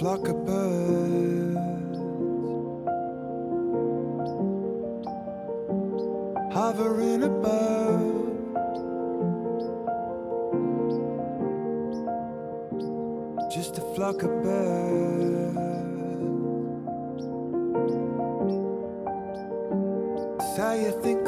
flock of birds hovering above. Just a flock of birds. Say you think